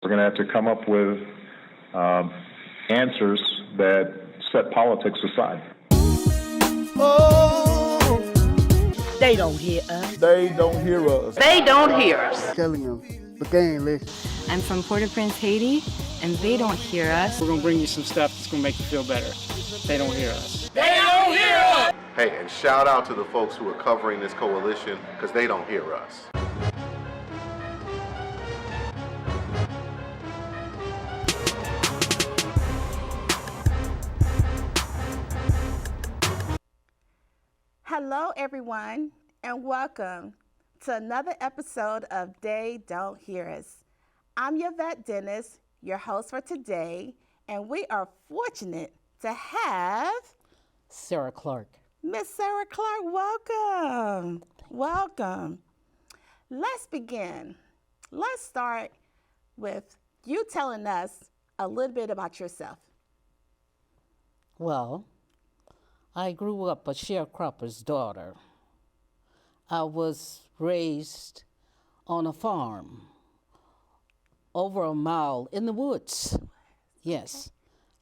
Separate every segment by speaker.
Speaker 1: We're going to have to come up with answers that set politics aside.
Speaker 2: Oh,
Speaker 3: They don't hear us.
Speaker 2: they don't hear us.
Speaker 3: They don't hear us.
Speaker 4: Telling them, but they ain't listening.
Speaker 5: I'm from Port-au-Prince, Haiti, and they don't hear us.
Speaker 6: We're gonna bring you some stuff that's gonna make you feel better. They don't hear us.
Speaker 3: They don't hear us.
Speaker 7: Hey, and shout out to the folks who are covering this coalition, because they don't hear us.
Speaker 8: Hello, everyone, and welcome to another episode of They Don't Hear Us. I'm Yvette Dennis, your host for today, and we are fortunate to have
Speaker 3: Sarah Clark.
Speaker 8: Miss Sarah Clark. Welcome. Welcome. Let's begin. Let's start with you telling us a little bit about yourself.
Speaker 9: Well, I grew up a sharecropper's daughter. I was raised on a farm over a mile in the woods. Yes,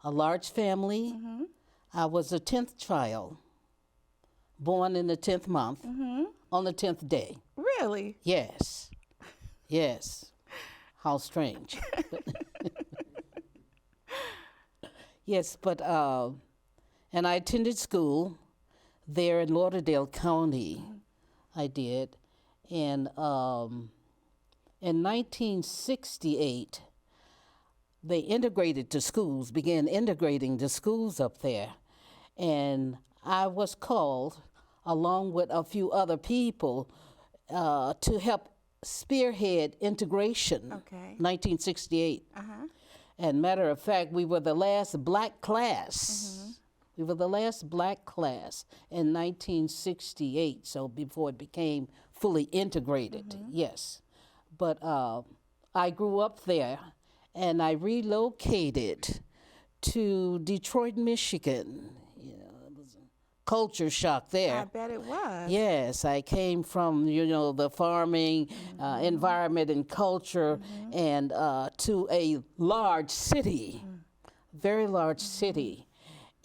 Speaker 9: a large family.
Speaker 8: Mm-hmm.
Speaker 9: I was a 10th child, born in the 10th month, on the 10th day.
Speaker 8: Really?
Speaker 9: Yes, yes. How strange. Yes, but, and I attended school there in Lauderdale County. I did. And in 1968, they integrated the schools, began integrating the schools up there. And I was called, along with a few other people, to help spearhead integration.
Speaker 8: Okay.
Speaker 9: 1968. And matter of fact, we were the last black class. We were the last black class in 1968, so before it became fully integrated, yes. But I grew up there, and I relocated to Detroit, Michigan. You know, it was a culture shock there.
Speaker 8: I bet it was.
Speaker 9: Yes, I came from, the farming environment and culture and to a large city, very large city.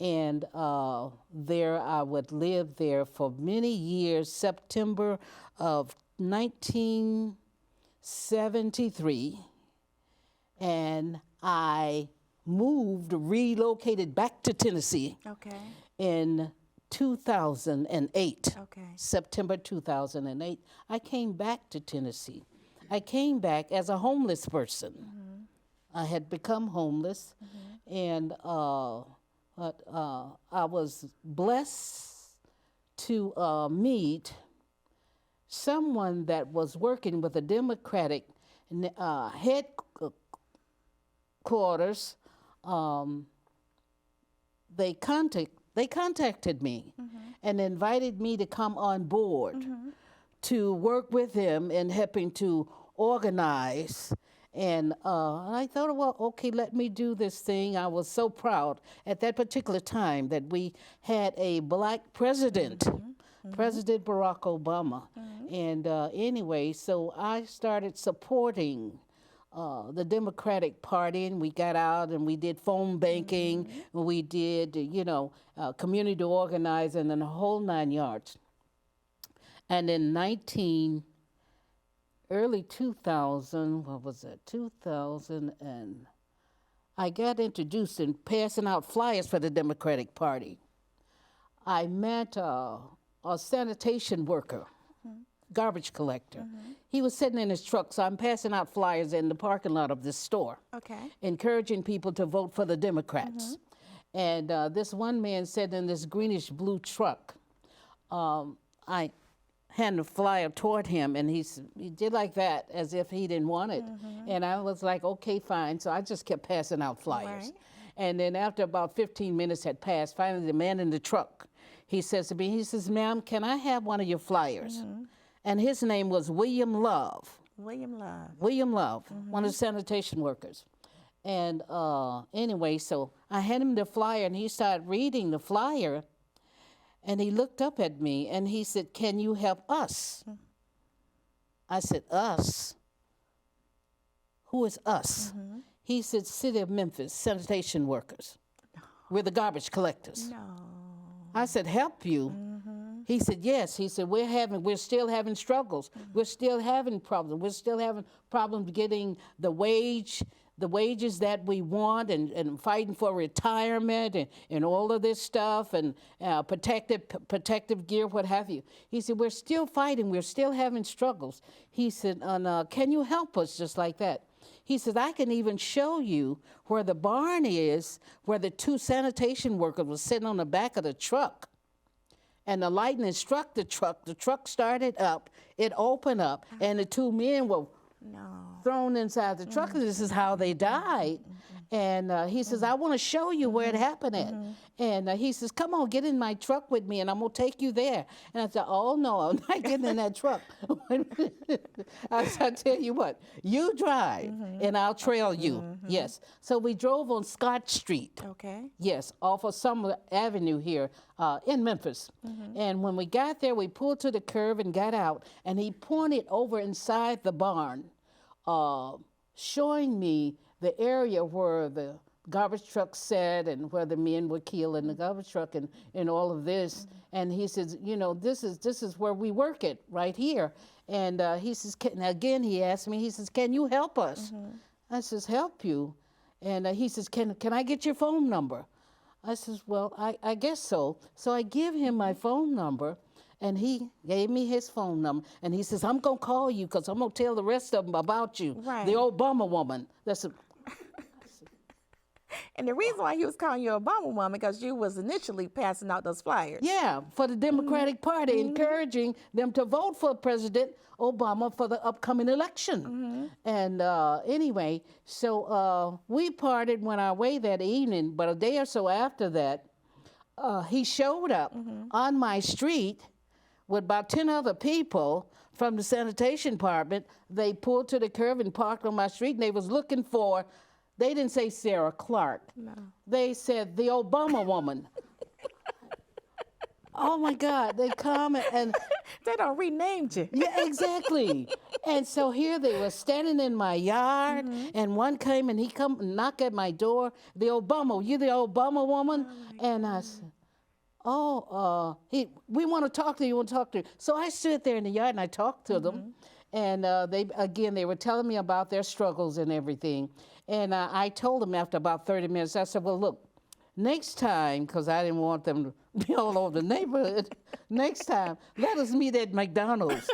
Speaker 9: And there I would live there for many years. September of 1973, and I relocated back to Tennessee
Speaker 8: Okay.
Speaker 9: in 2008.
Speaker 8: Okay.
Speaker 9: September 2008, I came back to Tennessee. I came back as a homeless person. I had become homeless, and but I was blessed to meet someone that was working with the Democratic headquarters. They contacted me and invited me to come on board to work with them in helping to organize. And I thought, well, okay, let me do this thing. I was so proud at that particular time that we had a black president, President Barack Obama. And anyway, so I started supporting the Democratic Party, and we got out and we did phone banking, and we did, community organizing and the whole 9 yards. And in early 2000, 2000, and I got introduced in passing out flyers for the Democratic Party. I met a sanitation worker, garbage collector. He was sitting in his truck, so I'm passing out flyers in the parking lot of this store, encouraging people to vote for the Democrats. And this one man sat in this greenish blue truck. I handed a flyer toward him, and he did like that as if he didn't want it. And I was like, okay, fine. So I just kept passing out flyers.
Speaker 8: Right.
Speaker 9: And then after about 15 minutes had passed, finally the man in the truck, he says to me, ma'am, can I have one of your flyers? And his name was William Love.
Speaker 8: William Love.
Speaker 9: William Love, one of the sanitation workers. And anyway, so I handed him the flyer, and he started reading the flyer. And he looked up at me and he said, can you help us? I said, us? who is us? He said, City of Memphis Sanitation Workers. We're the garbage collectors.
Speaker 8: No.
Speaker 9: I said, help you? He said, yes. He said, we're still having struggles. We're still having problems. We're still having problems getting the wages that we want and fighting for retirement and all of this stuff and protective gear, what have you. He said, we're still fighting. We're still having struggles. He said, can you help us just like that? He says, I can even show you where the barn is, where the 2 sanitation workers were sitting on the back of the truck. And the lightning struck the truck. The truck started up. It opened up, and the 2 men were thrown inside the truck. This is how they died. And he says, I want to show you where it happened at. And he says, come on, get in my truck with me, and I'm going to take you there. And I said, oh, no, I'm not getting in that truck. I said, I tell you what, you drive, and I'll trail you. Yes. So we drove on Scott Street.
Speaker 8: Okay.
Speaker 9: Yes, off of Summer Avenue here in Memphis. And when we got there, we pulled to the curb and got out, and he pointed over inside the barn, showing me the area where the garbage truck sat and where the men were killed in the garbage truck and all of this. And he says, you know, this is where we work it, right here. And he says, again, he asked me, he says, can you help us? I says, help you? And he says, can I get your phone number? I says, well, I guess so. So I give him my phone number, and he gave me his phone number. And he says, I'm going to call you because I'm going to tell the rest of them about you.
Speaker 8: Right.
Speaker 9: The Obama woman.
Speaker 8: And the reason why he was calling you Obama woman because you was initially passing out those flyers.
Speaker 9: Yeah, for the Democratic Party, encouraging them to vote for President Obama for the upcoming election. And anyway, so we parted, went our way that evening, but a day or so after that, he showed up on my street with about 10 other people from the sanitation department. They pulled to the curb and parked on my street, and they was looking for, they didn't say Sarah Clark. No. They said the Obama woman. Oh my God, they come and
Speaker 8: they don't renamed you.
Speaker 9: Yeah, exactly. And so here they were standing in my yard, and one came and he come and knock at my door. The Obama, you the Obama woman? And I said, we want to talk to you, want to talk to you. So I stood there in the yard and I talked to them. And they were telling me about their struggles and everything. And I told them after about 30 minutes, I said, well, look, next time, because I didn't want them to be all over the neighborhood, next time, let us meet at McDonald's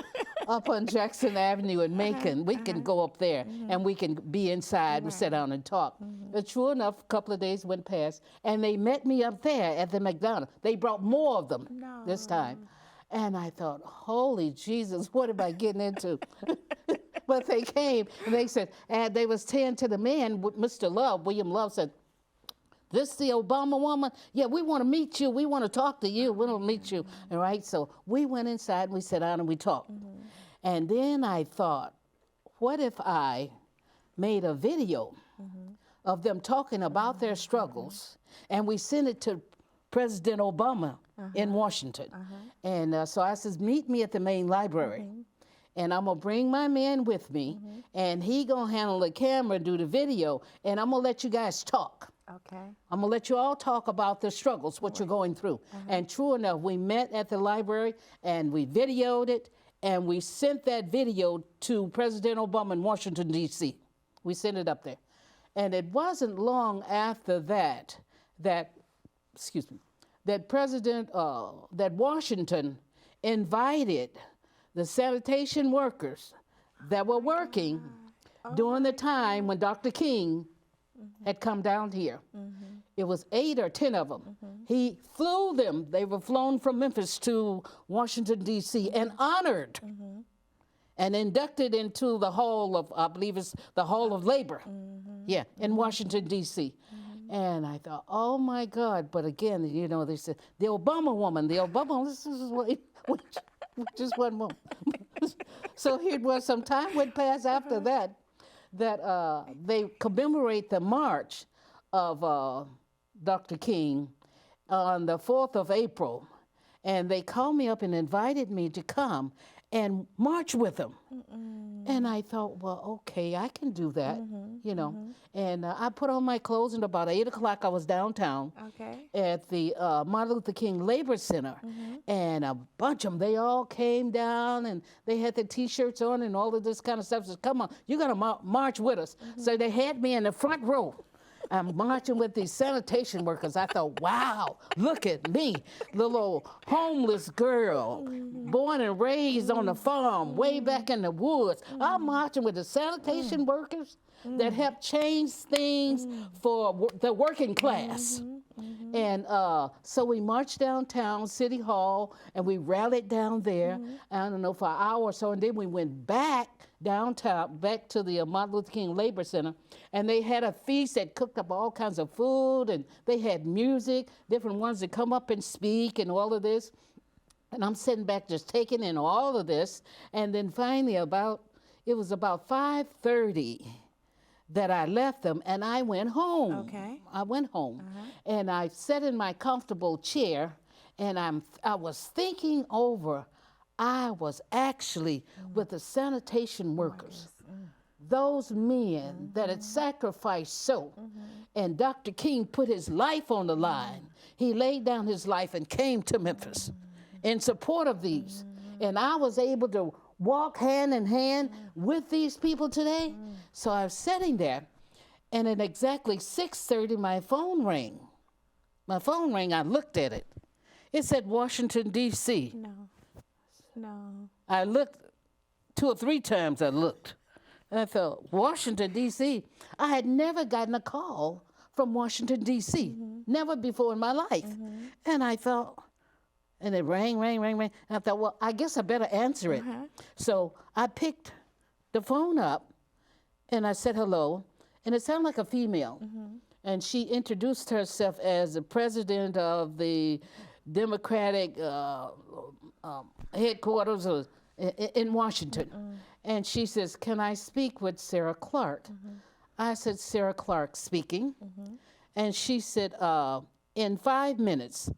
Speaker 9: up on Jackson Avenue in Macon. We can go up there and we can be inside and sit down and talk. But true enough, a couple of days went past, and they met me up there at the McDonald's. They brought more of them this time. And I thought, holy Jesus, what am I getting into? But they came, and they said, and they was saying to the man, Mr. Love, William Love said, this the Obama woman? Yeah, we want to meet you. We want to talk to you. We want to meet you. All right, so we went inside, and we sat down, and we talked. And then I thought, what if I made a video of them talking about their struggles, and we sent it to President Obama in Washington. And so I says, meet me at the main library. And I'm going to bring my man with me, and he going to handle the camera and do the video, and I'm going to let you guys talk.
Speaker 8: Okay.
Speaker 9: I'm going to let you all talk about the struggles, what you're going through. And true enough, we met at the library, and we videoed it, and we sent that video to President Obama in Washington, D.C. We sent it up there. And it wasn't long after that, that Washington invited the sanitation workers that were working during the time when Dr. King had come down here. It was 8 or 10 of them. He flew them. They were flown from Memphis to Washington, D.C. and honored and inducted into the Hall of, I believe it's the Hall of Labor, in Washington, D.C. And I thought, oh my God, but again, you know, they said, the Obama woman, this is what, just one moment. So here it was, some time went past after that they commemorate the march of Dr. King on the 4th of April. And they called me up and invited me to come and march with them. And I thought, well, okay, I can do that, you know. And I put on my clothes, and about 8 o'clock I was downtown
Speaker 8: Okay.
Speaker 9: at the Martin Luther King Labor Center. And a bunch of them, they all came down, and they had their T-shirts on and all of this kind of stuff. Said, come on, you're going to march with us. So they had me in the front row. I'm marching with these sanitation workers. I thought, wow, look at me, little homeless girl, born and raised on the farm, way back in the woods. I'm marching with the sanitation workers that help change things for the working class. And so we marched downtown, City Hall, and we rallied down there, I don't know, for an hour or so, and then we went back downtown, back to the Martin Luther King Labor Center, and they had a feast that cooked up all kinds of food, and they had music, different ones that come up and speak and all of this. And I'm sitting back just taking in all of this, and then finally it was about 5:30 that I left them, and I went home.
Speaker 8: Okay.
Speaker 9: I went home, and I sat in my comfortable chair, and I was thinking over, I was actually with the sanitation workers, those men that had sacrificed so, and Dr. King put his life on the line. He laid down his life and came to Memphis in support of these, and I was able to walk hand in hand with these people today. So I was sitting there, and at exactly 6:30, my phone rang. My phone rang, I looked at it. It said Washington, D.C.
Speaker 8: No.
Speaker 9: I looked 2 or 3 times, I looked. And I thought, Washington, D.C.? I had never gotten a call from Washington, D.C., never before in my life. And I thought, and it rang. And I thought, well, I guess I better answer it. So I picked the phone up, and I said hello, and it sounded like a female. And she introduced herself as the president of the Democratic headquarters in Washington. And she says, can I speak with Sarah Clark? I said, Sarah Clark speaking. And she said, in 5 minutes,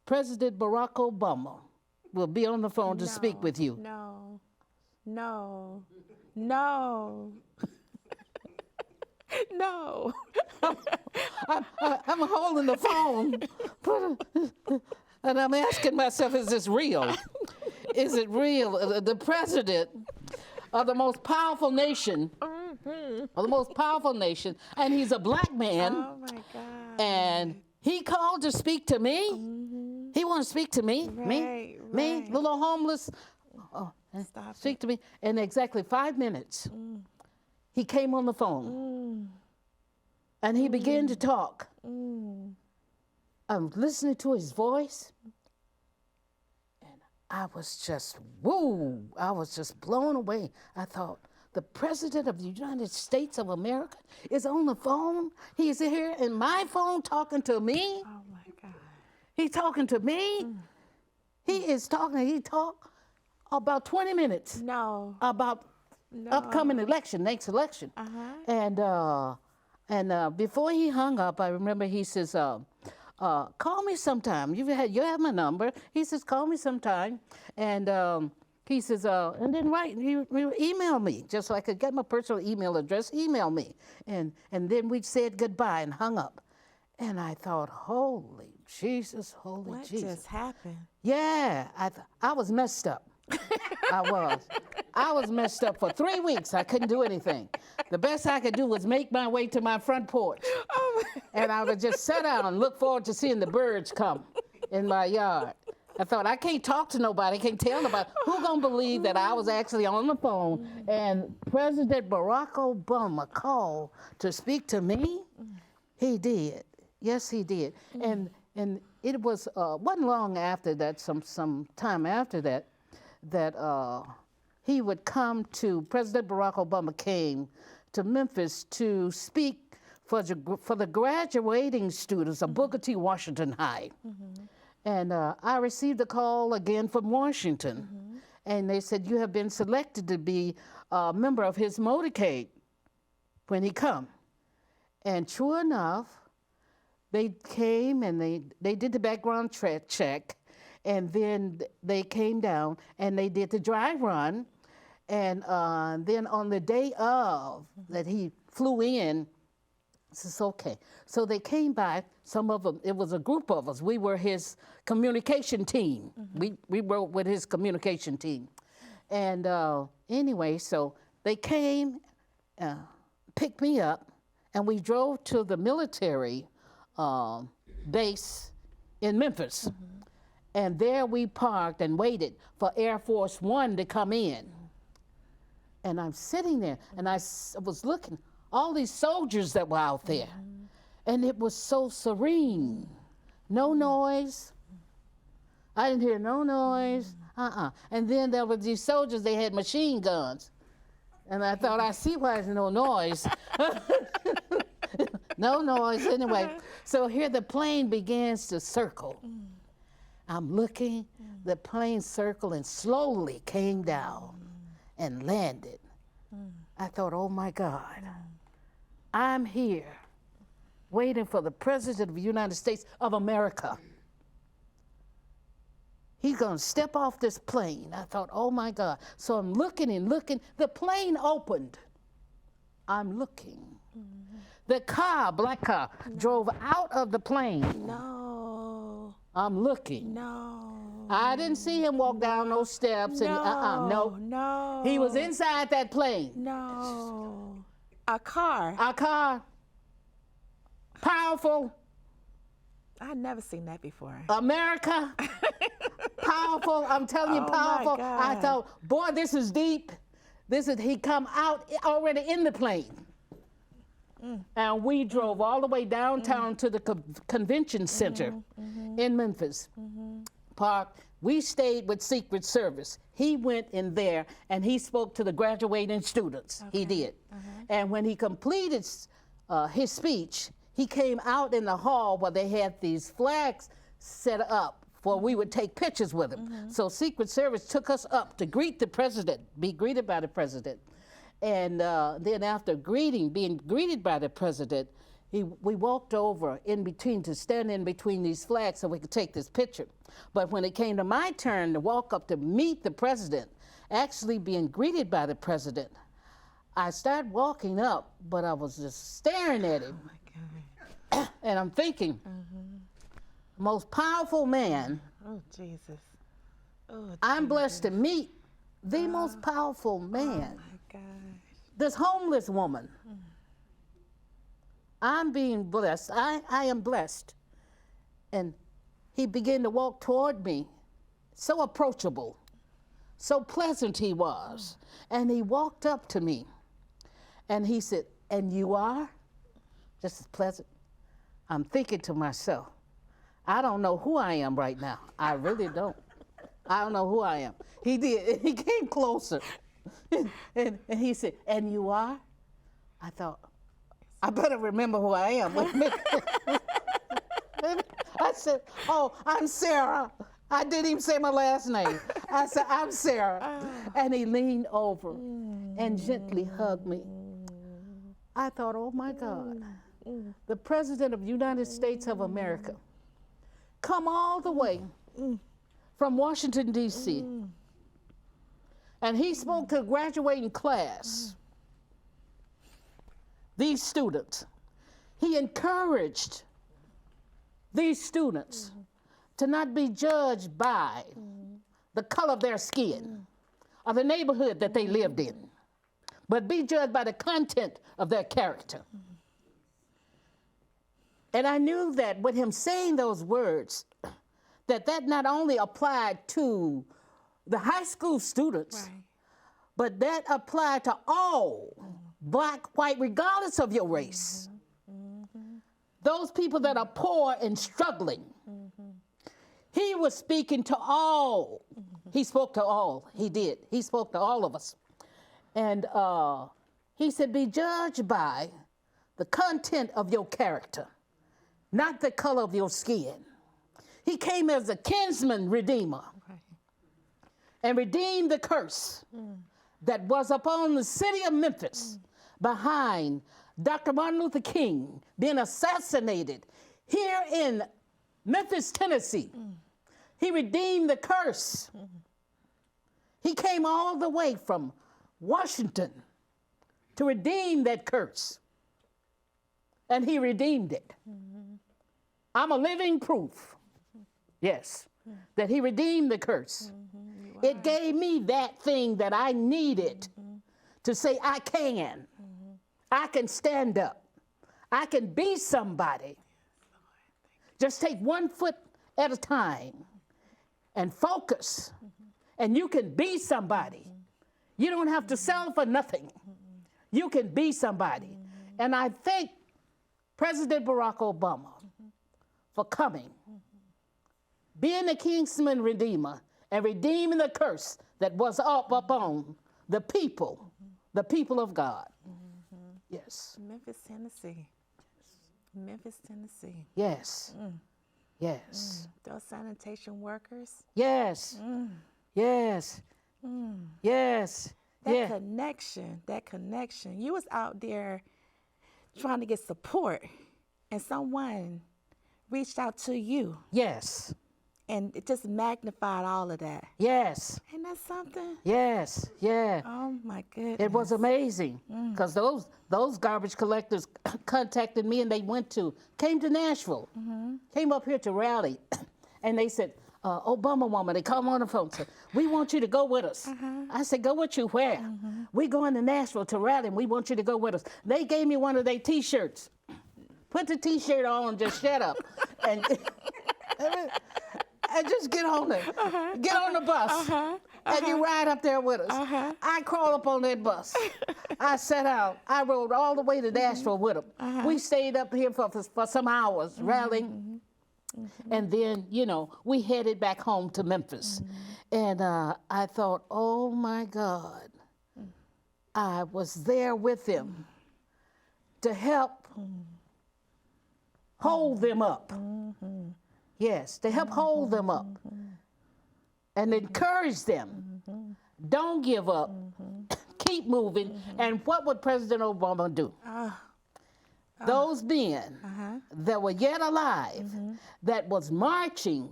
Speaker 9: President Barack Obama will be on the phone to speak with you.
Speaker 8: No.
Speaker 9: I'm holding the phone, and I'm asking myself, is this real? Is it real? The president of the most powerful nation, and he's a black man.
Speaker 8: Oh my God.
Speaker 9: And he called to speak to me. He wanted to speak to me. Me, little homeless. Speak to me. In exactly 5 minutes, he came on the phone. And he began to talk. I'm listening to his voice. And I was just, woo, I was just blown away. I thought, the President of the United States of America is on the phone. He's here in my phone talking to me.
Speaker 8: Oh my God.
Speaker 9: He's talking to me. He talked about 20 minutes.
Speaker 8: No.
Speaker 9: About upcoming election, next election. And before he hung up, I remember he says, call me sometime. You have my number. He says, call me sometime. And he says, and then he email me, just so I could get my personal email address, email me. And then we said goodbye and hung up. And I thought, holy Jesus, holy Jesus.
Speaker 8: What just happened?
Speaker 9: Yeah, I was messed up. I was messed up for 3 weeks. I couldn't do anything. The best I could do was make my way to my front porch. And I would just sit down and look forward to seeing the birds come in my yard. I thought, I can't talk to nobody, can't tell nobody. Who gonna believe that I was actually on the phone and President Barack Obama called to speak to me? He did. Yes, he did. And it was wasn't long after that, some time after that, he would come to, President Barack Obama came to Memphis to speak for the graduating students of Booker T. Washington High. And I received a call again from Washington. And they said, you have been selected to be a member of his motorcade when he come. And true enough, they came and they did the background check. And then they came down and they did the dry run. And then on the day of that he flew in, I says, okay. So they came by, some of them, it was a group of us. We were his communication team. We wrote with his communication team. And anyway, so they came, picked me up, and we drove to the military base in Memphis. And there we parked and waited for Air Force One to come in. And I'm sitting there, and I was looking, all these soldiers that were out there. And it was so serene. No noise. I didn't hear no noise. And then there were these soldiers, they had machine guns. And I thought, I see why there's no noise. No noise, anyway. So here the plane begins to circle. I'm looking, the plane circled and slowly came down and landed. I thought, oh my God, I'm here waiting for the President of the United States of America. He's gonna step off this plane. I thought, oh my God. So I'm looking and looking. The plane opened. I'm looking. The car, black car, drove out of the plane.
Speaker 8: No.
Speaker 9: I'm looking.
Speaker 8: No.
Speaker 9: I didn't see him walk down those steps and no.
Speaker 8: No.
Speaker 9: He was inside that plane.
Speaker 8: No. A car.
Speaker 9: Our car, powerful,
Speaker 8: I've never seen that before.
Speaker 9: America, powerful, I'm telling you,
Speaker 8: Oh, my
Speaker 9: powerful. I
Speaker 8: God.
Speaker 9: thought, boy, this is deep. He come out already in the plane. And we drove all the way downtown to the convention center in Memphis. Park. We stayed with Secret Service. He went in there and he spoke to the graduating students. He did. And when he completed his speech, he came out in the hall where they had these flags set up for we would take pictures with him. So Secret Service took us up to greet the president, be greeted by the president. And then after being greeted by the president, we walked over in between to stand in between these flags so we could take this picture. But when it came to my turn to walk up to meet the president, actually being greeted by the president, I started walking up, but I was just staring at him.
Speaker 8: Oh my God.
Speaker 9: And I'm thinking, most powerful man,
Speaker 8: Oh, Jesus. Oh,
Speaker 9: I'm blessed to meet the most powerful man.
Speaker 8: my God.
Speaker 9: This homeless woman. I'm being blessed. I am blessed. And he began to walk toward me, so approachable, so pleasant he was. And he walked up to me and he said, and you are? Just as pleasant. I'm thinking to myself, I don't know who I am right now. I really don't. I don't know who I am. He did. He came closer. And he said, and you are? I thought, I better remember who I am. Wait a minute. I said, oh, I'm Sarah. I didn't even say my last name. I said, I'm Sarah. And he leaned over and gently hugged me. I thought, oh my God, the President of the United States of America, come all the way from Washington, D.C., and he spoke to the graduating class, these students. He encouraged these students to not be judged by the color of their skin or the neighborhood that they lived in, but be judged by the content of their character. And I knew that with him saying those words, that not only applied to the high school students, but that applied to all, black, white, regardless of your race. Those people that are poor and struggling. He was speaking to all. He spoke to all. He did. He spoke to all of us. And he said, be judged by the content of your character, not the color of your skin. He came as a kinsman redeemer and redeemed the curse that was upon the city of Memphis behind Dr. Martin Luther King being assassinated here in Memphis, Tennessee. He redeemed the curse. He came all the way from Washington to redeem that curse. And he redeemed it. I'm a living proof, yes, that he redeemed the curse. It gave me that thing that I needed to say, I can stand up. I can be somebody. Just take one foot at a time and focus, and you can be somebody. You don't have to sell for nothing. You can be somebody. And I thank President Barack Obama for coming, being the Kingsman Redeemer, and redeeming the curse that was up upon the people of God. Yes.
Speaker 8: Memphis, Tennessee. Memphis, Tennessee.
Speaker 9: Yes. Yes.
Speaker 8: Those sanitation workers.
Speaker 9: Yes. Yes. Yes.
Speaker 8: That connection. You was out there trying to get support, and someone reached out to you.
Speaker 9: Yes.
Speaker 8: And it just magnified all of that.
Speaker 9: Yes.
Speaker 8: Ain't that something?
Speaker 9: Yes. Yeah.
Speaker 8: Oh my goodness.
Speaker 9: It was amazing because those garbage collectors contacted me, and they came to Nashville, came up here to rally, and they said, Obama woman, they called me on the phone, said, we want you to go with us. I said, go with you where? We going to Nashville to rally, and we want you to go with us. They gave me one of their T-shirts. Put the T-shirt on, just shut up, and just get on it. Get on the bus, and you ride up there with us. I crawled up on that bus. I sat out. I rode all the way to Nashville with them. We stayed up here for some hours rallying. And then, we headed back home to Memphis. And I thought, oh my God, I was there with them to help hold them up. Yes, to help hold them up and encourage them. Don't give up. Keep moving. And what would President Obama do? Those men that were yet alive, that was marching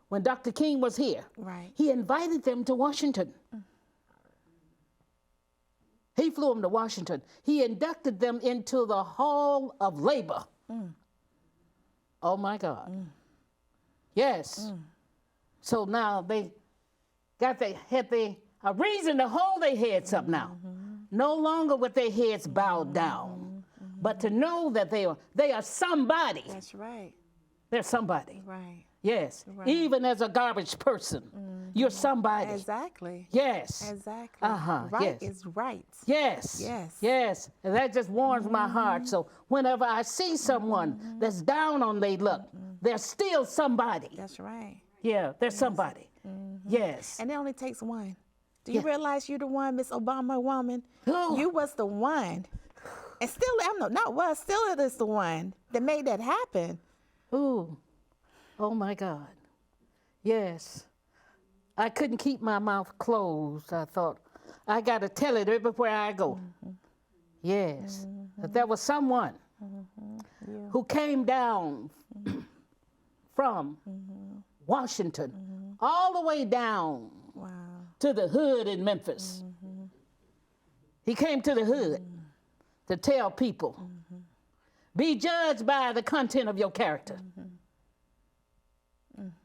Speaker 9: when Dr. King was here, he invited them to Washington. He flew them to Washington. He inducted them into the Hall of Labor. Oh my God. Yes. So now they had a reason to hold their heads up now. No longer with their heads bowed down, but to know that they are somebody.
Speaker 8: That's right.
Speaker 9: They're somebody.
Speaker 8: Right.
Speaker 9: Yes.
Speaker 8: Right.
Speaker 9: Even as a garbage person, you're somebody.
Speaker 8: Exactly.
Speaker 9: Yes.
Speaker 8: Exactly.
Speaker 9: yes.
Speaker 8: Right is right.
Speaker 9: Yes.
Speaker 8: Yes.
Speaker 9: Yes. And that just warms my heart. So whenever I see someone that's down on their luck, they're still somebody.
Speaker 8: That's right.
Speaker 9: Yeah, they're somebody. Yes.
Speaker 8: And it only takes one. Do you realize you're the one, Miss Obama woman? You was the one. And still, still it is the one that made that happen.
Speaker 9: Ooh. Oh my God. Yes. I couldn't keep my mouth closed. I thought, I got to tell it everywhere I go. Yes. That there was someone who came down from Washington all the way down to the hood in Memphis. He came to the hood to tell people, be judged by the content of your character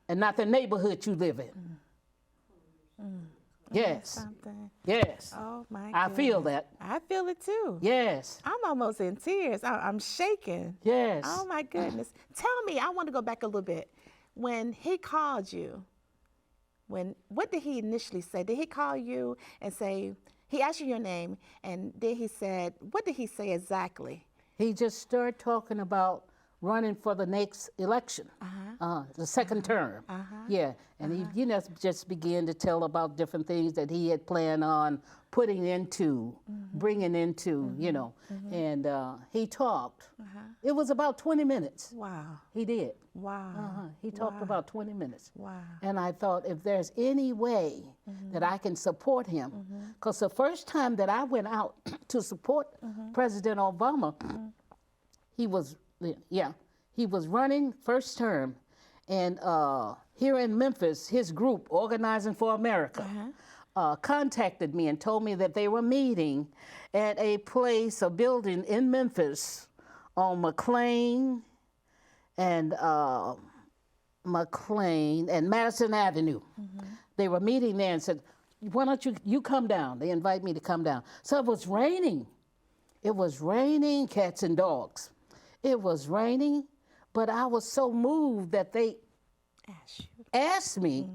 Speaker 9: and not the neighborhood you live in. Yes. Yes.
Speaker 8: Oh my God.
Speaker 9: I feel that.
Speaker 8: I feel it too.
Speaker 9: Yes.
Speaker 8: I'm almost in tears. I'm shaking.
Speaker 9: Yes.
Speaker 8: Oh my goodness. Tell me, I want to go back a little bit. When he called you, what did he initially say? Did he call you and say, he asked you your name, and then he said, what did he say exactly?
Speaker 9: He just started talking about running for the next election, the second term. Yeah, and he just began to tell about different things that he had planned on putting into, bringing into, and he talked. It was about 20 minutes.
Speaker 8: Wow.
Speaker 9: He did.
Speaker 8: Wow.
Speaker 9: He talked about 20 minutes.
Speaker 8: Wow.
Speaker 9: And I thought, if there's any way that I can support him, because the first time that I went out to support President Obama, he was running first term, And here in Memphis, his group, Organizing for America, contacted me and told me that they were meeting at a place, a building in Memphis on McLean and Madison Avenue. They were meeting there and said, why don't you come down? They invite me to come down. So it was raining. It was raining, cats and dogs. It was raining, but I was so moved that they asked me.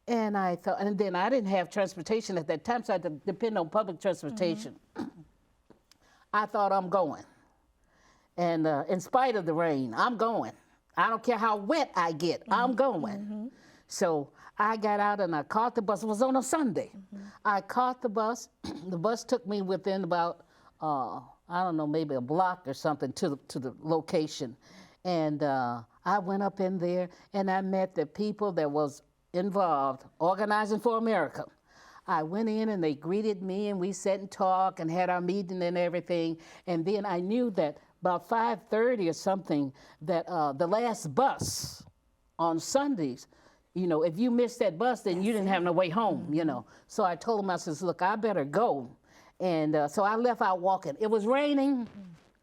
Speaker 9: And I thought, and then I didn't have transportation at that time, so I had to depend on public transportation. I thought, I'm going. And in spite of the rain, I'm going. I don't care how wet I get, I'm going. So I got out and I caught the bus. It was on a Sunday. I caught the bus. The bus took me within about, I don't know, maybe a block or something to the location. And I went up in there and I met the people that was involved, Organizing for America. I went in and they greeted me and we sat and talked and had our meeting and everything. And then I knew that about 5:30 or something that the last bus on Sundays, you know, if you missed that bus, then you didn't have no way home, you know. So I told him, I says, look, I better go. And so I left out walking. It was raining.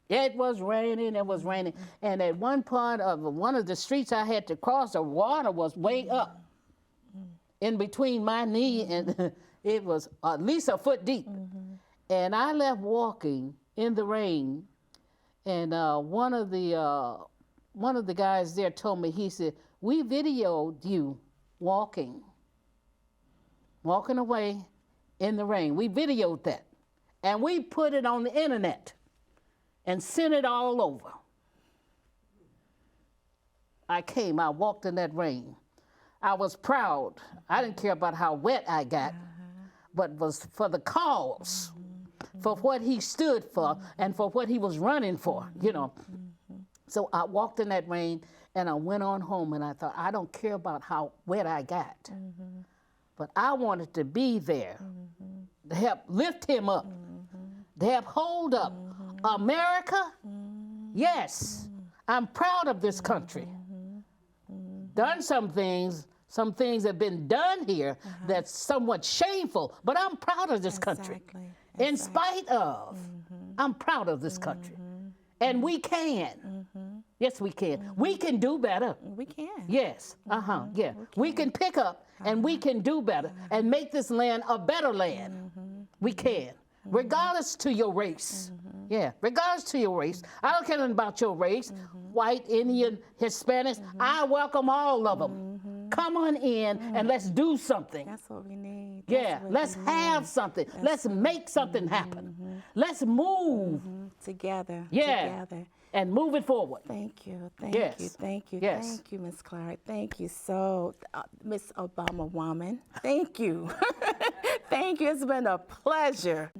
Speaker 9: It was raining, it was raining. And at one part of one of the streets I had to cross, the water was way up in between my knee and it was at least a foot deep. And I left walking in the rain. And one of the guys there told me, he said, we videoed you walking away in the rain. We videoed that. And we put it on the internet and sent it all over. I walked in that rain. I was proud. I didn't care about how wet I got, but was for the cause, for what he stood for and for what he was running for, you know. So I walked in that rain and I went on home and I thought, I don't care about how wet I got, but I wanted to be there to help lift him up, to help hold up America. Yes, I'm proud of this country. Done some things have been done here that's somewhat shameful, but I'm proud of this country. In spite of, I'm proud of this country. And we can. Yes, we can. We can do better.
Speaker 8: We can.
Speaker 9: Yes, yeah. We can pick up and we can do better and make this land a better land. We can, regardless to your race. Yeah, regardless to your race. I don't care nothing about your race, white, Indian, Hispanics. I welcome all of them. Come on in and let's do something.
Speaker 8: That's what we need.
Speaker 9: Yeah, let's have something. Let's make something happen. Let's move.
Speaker 8: Together.
Speaker 9: Yeah,
Speaker 8: Together.
Speaker 9: and move it forward.
Speaker 8: Thank you. Thank you.
Speaker 9: Yes.
Speaker 8: Thank you.
Speaker 9: Yes.
Speaker 8: Thank you, Miss Clark. Thank you so, Miss Obama woman. Thank you. Thank you. It's been a pleasure.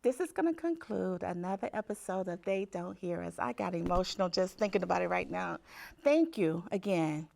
Speaker 8: This is going to conclude another episode of They Don't Hear Us. I got emotional just thinking about it right now. Thank you again.